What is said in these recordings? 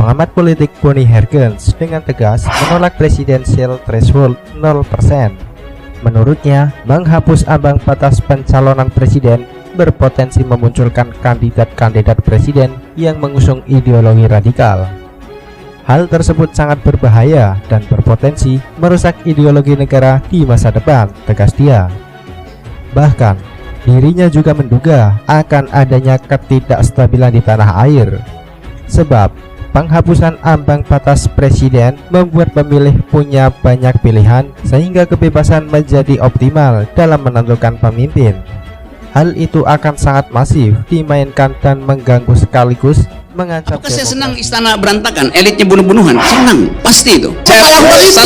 Pengamat politik Bonnie Hergens dengan tegas menolak presidensial threshold 0%. Menurutnya, menghapus ambang batas pencalonan presiden berpotensi memunculkan kandidat-kandidat presiden yang mengusung ideologi radikal. Hal tersebut sangat berbahaya dan berpotensi merusak ideologi negara di masa depan, tegas dia. Bahkan, dirinya juga menduga akan adanya ketidakstabilan di tanah air. Sebab, penghapusan ambang batas presiden membuat pemilih punya banyak pilihan sehingga kebebasan menjadi optimal dalam menentukan pemimpin. Hal itu akan sangat masif dimainkan dan mengganggu sekaligus mengancam. Apakah saya senang istana berantakan, elitnya bunuh-bunuhan? Senang, pasti itu. Saya lakukan itu.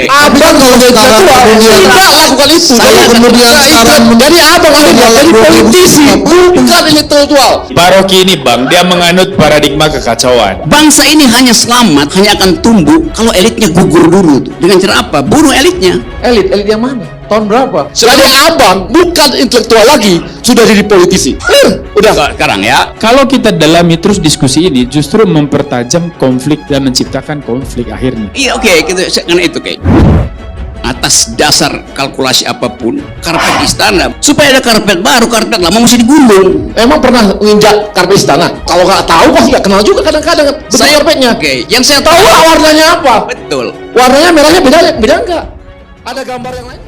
Abang kalau sekarang kemudian tidak lakukan itu. Kalau kemudian sekarang menjadi abang akhirnya jadi politisi, bukan intelektual. Baroki ini bang, dia menganut paradigma kekacauan. Bangsa ini hanya selamat, hanya akan tumbuh kalau elitnya gugur dulu. Dengan cara apa? Bunuh elitnya. Elit yang mana? Tahun berapa? Jadi abang bukan intelektual lagi, sudah jadi politisi. Udah Sekarang ya. Kalau kita dalami terus diskusi ini, justru mempertajam konflik dan menciptakan konflik akhirnya. Iya oke, karena itu kayak atas dasar kalkulasi apapun, karpet istana supaya ada karpet baru, karpet lama mesti digulung. Emang pernah nginjak karpet istana? Kalau nggak tahu pasti nggak kenal juga kadang-kadang bentuk karpetnya. Oke, yang saya Tahu lah warnanya apa? betul. Warnanya merahnya beda nggak? Ada gambar yang lain?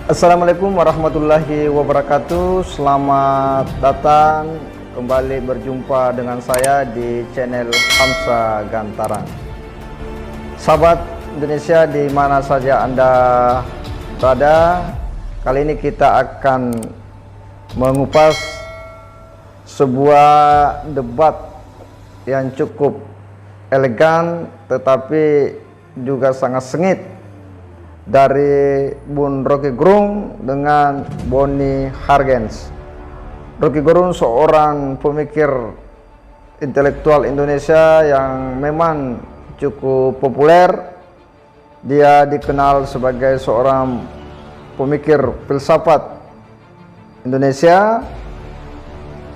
Assalamualaikum warahmatullahi wabarakatuh. Selamat datang kembali berjumpa dengan saya di channel Hamsa Gantaran. Sahabat Indonesia di mana saja Anda berada, kali ini kita akan mengupas sebuah debat yang cukup elegan tetapi juga sangat sengit dari Bun Rocky Gerung dengan Bonnie Hergens. Rocky Gerung seorang pemikir intelektual Indonesia yang memang cukup populer. Dia dikenal sebagai seorang pemikir filsafat Indonesia.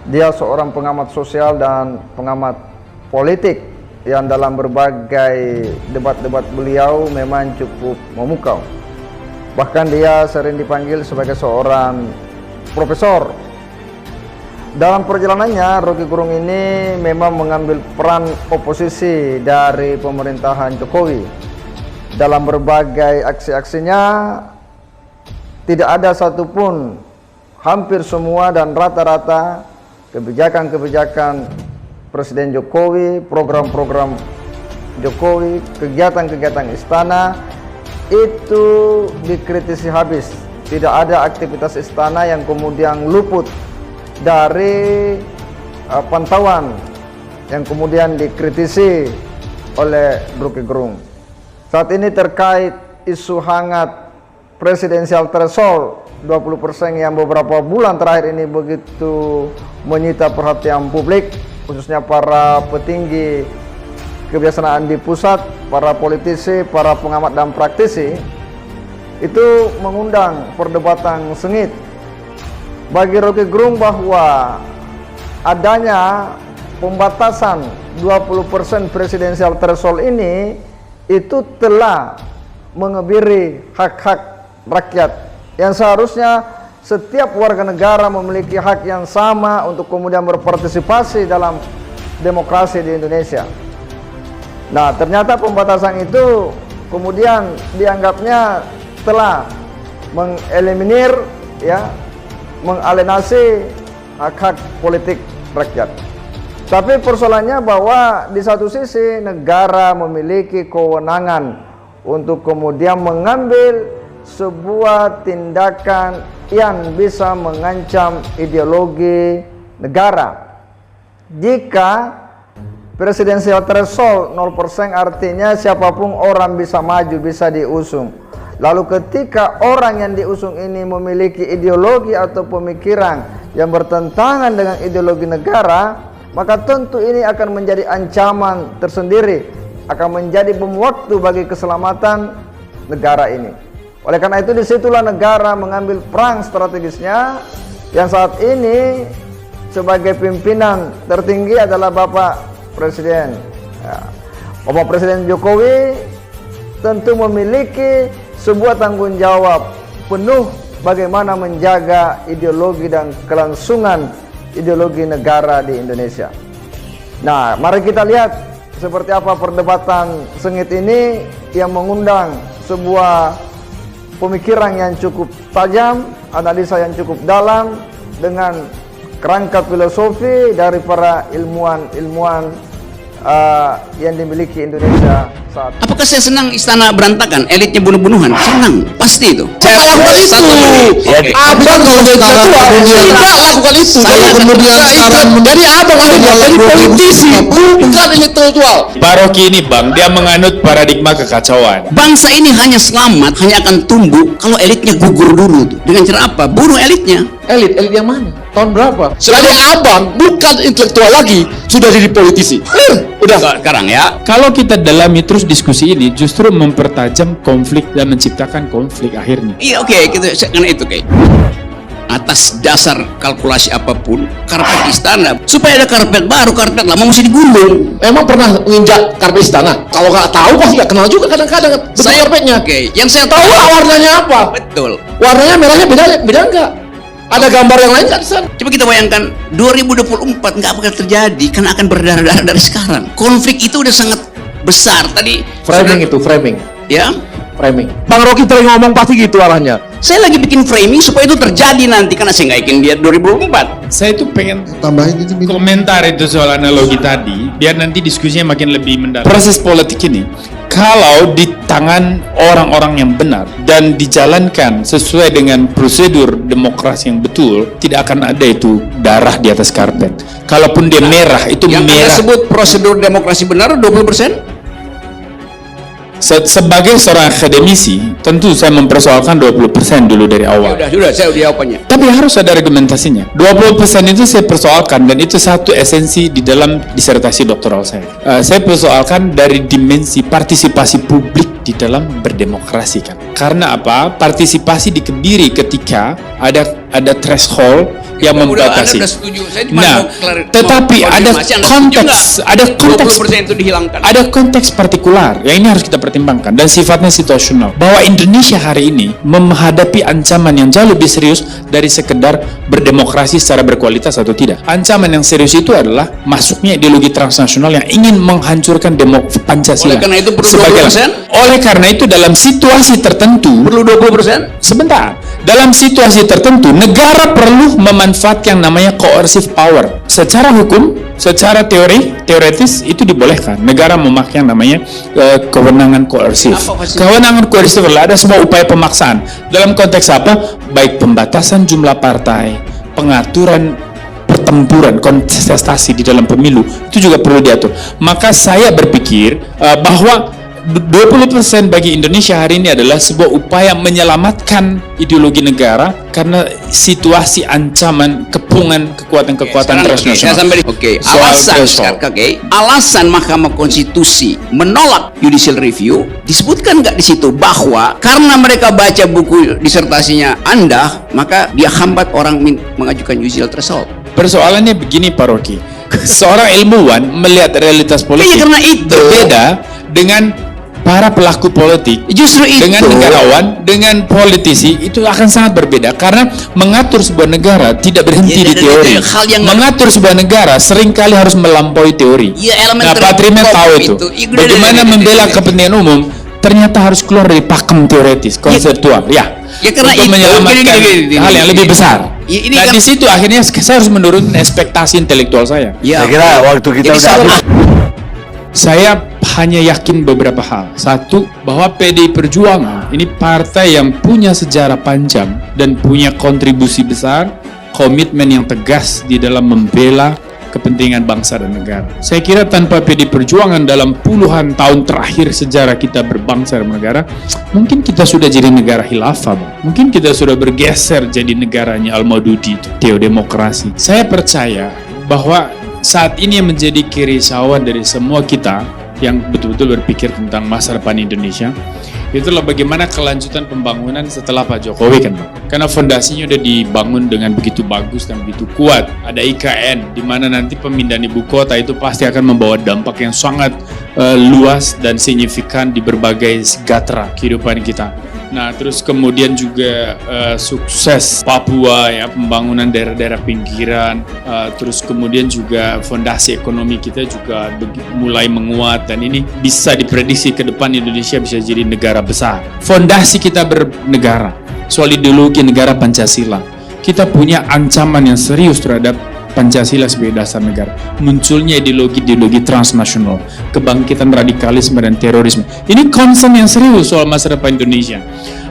Dia seorang pengamat sosial dan pengamat politik yang dalam berbagai debat-debat beliau memang cukup memukau. Bahkan dia sering dipanggil sebagai seorang profesor. Dalam perjalanannya, Rocky Gerung ini memang mengambil peran oposisi dari pemerintahan Jokowi. Dalam berbagai aksi-aksinya, tidak ada satupun, hampir semua dan rata-rata kebijakan-kebijakan Presiden Jokowi, program-program Jokowi, kegiatan-kegiatan istana itu dikritisi habis. Tidak ada aktivitas istana yang kemudian luput dari pantauan yang kemudian dikritisi oleh Rocky Gerung. Saat ini terkait isu hangat presidensial threshold 20% yang beberapa bulan terakhir ini begitu menyita perhatian publik, khususnya para petinggi kebiasaan di pusat, para politisi, para pengamat dan praktisi, itu mengundang perdebatan sengit. Bagi Rocky Gerung bahwa adanya pembatasan 20% presidensial threshold ini itu telah mengebiri hak-hak rakyat yang seharusnya setiap warga negara memiliki hak yang sama untuk kemudian berpartisipasi dalam demokrasi di Indonesia. Nah, ternyata pembatasan itu kemudian dianggapnya telah mengeliminir, ya, mengalienasi hak-hak politik rakyat. Tapi persoalannya bahwa di satu sisi negara memiliki kewenangan untuk kemudian mengambil sebuah tindakan yang bisa mengancam ideologi negara. Jika presidensial threshold 0% artinya siapapun orang bisa maju, bisa diusung. Lalu ketika orang yang diusung ini memiliki ideologi atau pemikiran yang bertentangan dengan ideologi negara, maka tentu ini akan menjadi ancaman tersendiri, akan menjadi bom waktu bagi keselamatan negara ini. Oleh karena itu disitulah negara mengambil peran strategisnya, yang saat ini sebagai pimpinan tertinggi adalah Bapak Presiden. Ya. Bapak Presiden Jokowi tentu memiliki sebuah tanggung jawab penuh bagaimana menjaga ideologi dan kelangsungan ideologi negara di Indonesia. Nah, mari kita lihat seperti apa perdebatan sengit ini yang mengundang sebuah pemikiran yang cukup tajam, analisa yang cukup dalam dengan kerangka filosofi dari para ilmuwan yang dimiliki Indonesia saat ini. Apakah saya senang istana berantakan, elitnya bunuh-bunuhan? Senang, pasti itu. Saya lakukan itu. Abang kalau sekarang tidak lakukan itu. Saya kemudian sekarang jadi abang jadi politisi, bukan intelektual. Pak Rocky ini bang, dia menganut paradigma kekacauan. Bangsa ini hanya selamat, hanya akan tumbuh kalau elitnya gugur dulu tuh. Dengan cara apa? Bunuh elitnya. Elit yang mana? Tahun berapa? Jadi abang bukan intelektual lagi, sudah jadi politisi. Udah. Sekarang ya. Kalau kita dalami terus diskusi ini, justru mempertajam konflik dan menciptakan konflik akhirnya. Iya oke, karena itu kayak atas dasar kalkulasi apapun, karpet istana supaya ada karpet baru, karpet lama mesti digulung. Emang pernah nginjak karpet istana? Kalau nggak tahu pasti nggak kenal juga kadang-kadang bentuk karpetnya. Oke, yang saya Tahu nggak warnanya apa? betul. Warnanya merahnya beda nggak? Ada gambar yang lain nggak di sana? Coba kita bayangkan 2024 nggak bakal terjadi karena akan berdarah-darah dari sekarang. Konflik itu udah sangat besar tadi. Framing itu, framing. Ya. Framing. Bang Rocky tadi ngomong pasti gitu arahnya. Saya lagi bikin framing supaya itu terjadi nanti karena saya nggak yakin dia 2024. Saya tuh pengen Tambahin itu komentar itu soal analogi tadi, biar nanti diskusinya makin lebih mendalam. Proses politik ini, kalau di tangan orang-orang yang benar dan dijalankan sesuai dengan prosedur demokrasi yang betul, tidak akan ada itu darah di atas karpet. Kalaupun dia merah, itu Yang merah. Anda sebut prosedur demokrasi benar 20%? Sebagai seorang akademisi, tentu saya mempersoalkan 20% dulu dari awal. Sudah, saya udah jawabannya. Tapi harus ada argumentasinya. 20% itu saya persoalkan, dan itu satu esensi di dalam disertasi doktoral saya. Saya persoalkan dari dimensi partisipasi publik di dalam berdemokrasi kan. Karena apa? Partisipasi dikebiri ketika ada threshold yang membatasi. Anda udah setuju. Saya cuma Nah, mau tetapi ada konfirmasi, Anda konteks, setuju ada nggak? konteks 20% itu dihilangkan. ada konteks partikular yang ini harus kita pertimbangkan dan sifatnya situasional, bahwa Indonesia hari ini menghadapi ancaman yang jauh lebih serius dari sekedar berdemokrasi secara berkualitas atau tidak. Ancaman yang serius itu adalah masuknya ideologi transnasional yang ingin menghancurkan Pancasila. Oleh karena itu perlu Sebagai- 20%? Oleh karena itu dalam situasi tertentu Perlu 20%? sebentar, dalam situasi tertentu negara perlu memanfaatkan yang namanya coercive power. Secara hukum, secara teoretis itu dibolehkan negara memakai yang namanya kewenangan koersif. Apa maksudnya? Kewenangan koersif adalah ada semua upaya pemaksaan. Dalam konteks apa? Baik pembatasan jumlah partai, pengaturan pertempuran, kontestasi di dalam pemilu, itu juga perlu diatur. Maka saya berpikir bahwa 20% bagi Indonesia hari ini adalah sebuah upaya menyelamatkan ideologi negara karena situasi ancaman kepungan kekuatan-kekuatan transnasional. Alasan Mahkamah Konstitusi menolak judicial review disebutkan nggak di situ bahwa karena mereka baca buku disertasinya Anda, maka dia hambat orang mengajukan judicial threshold. Persoalannya begini Pak Rocky, seorang ilmuwan melihat realitas politik Iya, karena itu. berbeda dengan para pelaku politik. Justru itu. Dengan negarawan, dengan politisi itu akan sangat berbeda karena mengatur sebuah negara tidak berhenti Ya, di dan teori. itu hal yang Mengatur sebuah negara seringkali harus melampaui teori. Ya, elemen Nah, Pak Trimet tahu itu. Bagaimana membela kepentingan umum ternyata harus keluar dari pakem teoretis, konseptual. Ya. Ya, karena untuk itu, menyelamatkan gini, hal yang lebih besar. Ya, ini Nah, kan- di situ akhirnya saya harus menurunkan ekspektasi intelektual saya. Ya, Saya kira waktu kita jadi udah habis. Saya hanya yakin beberapa hal. Satu, bahwa PDI Perjuangan ini partai yang punya sejarah panjang dan punya kontribusi besar, komitmen yang tegas di dalam membela kepentingan bangsa dan negara. Saya kira tanpa PDI Perjuangan dalam puluhan tahun terakhir sejarah kita berbangsa dan negara, mungkin kita sudah jadi negara khilafah, Bang. Mungkin kita sudah bergeser jadi negaranya Al-Maududi, teodemokrasi. Saya percaya bahwa saat ini yang menjadi kerisauan dari semua kita yang betul-betul berpikir tentang masa depan Indonesia, Itulah bagaimana kelanjutan pembangunan setelah Pak Jokowi kan Pak. Karena fondasinya udah dibangun dengan begitu bagus dan begitu kuat. Ada IKN, di mana nanti pemindahan ibu kota itu pasti akan membawa dampak yang sangat luas dan signifikan di berbagai gatra kehidupan kita. Nah, terus kemudian juga sukses Papua ya, pembangunan daerah-daerah pinggiran, terus kemudian juga fondasi ekonomi kita juga mulai menguat, dan ini bisa diprediksi ke depan Indonesia bisa jadi negara besar. Fondasi kita bernegara, soal ideologi negara Pancasila. Kita punya ancaman yang serius terhadap Pancasila sebagai dasar negara. Munculnya ideologi-ideologi transnasional, kebangkitan radikalisme dan terorisme. Ini concern yang serius soal masa depan Indonesia.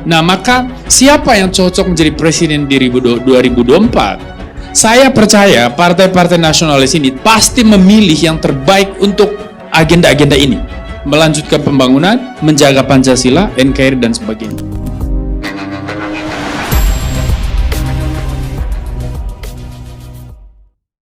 Nah, maka siapa yang cocok menjadi presiden di 2024? Saya percaya partai-partai nasionalis ini pasti memilih yang terbaik untuk agenda-agenda ini. Melanjutkan pembangunan, menjaga Pancasila, NKRI dan sebagainya.